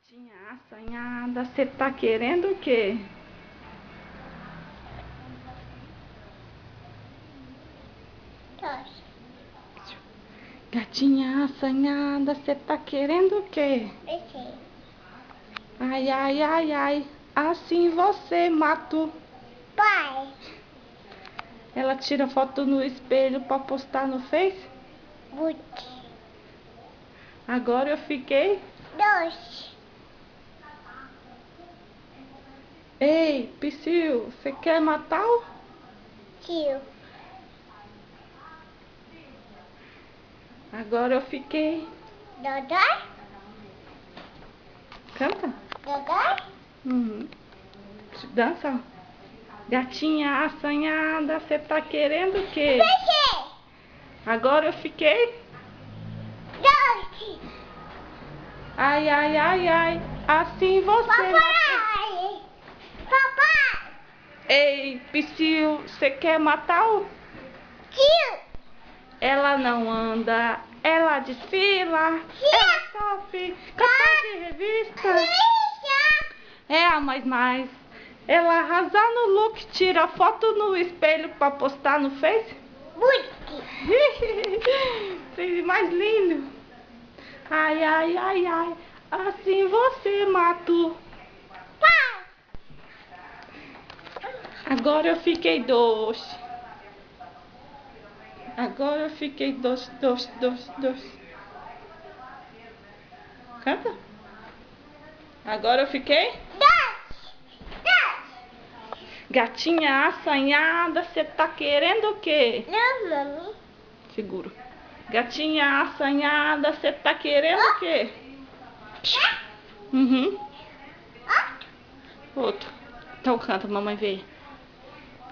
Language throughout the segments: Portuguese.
Gatinha assanhada, você tá querendo o quê? Gatinha assanhada, você tá querendo o quê? Ai, ai, ai, ai, assim você matou. Pai. Ela tira foto no espelho pra postar no Face? Agora eu fiquei... Dois. Ei, Psyu, você quer matar o... Tio. Agora eu fiquei... Dodói. Canta. Dodói. Uhum. Dança. Gatinha assanhada, você tá querendo o quê? Peixe. Agora eu fiquei... Dois. Ai, ai, ai, ai, assim você matou. Papai. Papai. Ei, Psyu, você quer matar o... Tio. Ela não anda, ela desfila, ela sofre, capa de revista. É a mais. Ela arrasa no look, tira foto no espelho pra postar no Face. Fez mais lindo. Ai, ai, ai, ai, assim você matou. Agora eu fiquei doce. Agora eu fiquei doce. Canta. Agora eu fiquei... Gatinha assanhada, você tá querendo o quê? Não, mami. Seguro. Gatinha assanhada, você tá querendo o quê? Uhum. Outro. Então canta, mamãe vê.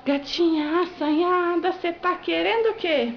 Gatinha assanhada, você tá querendo o quê?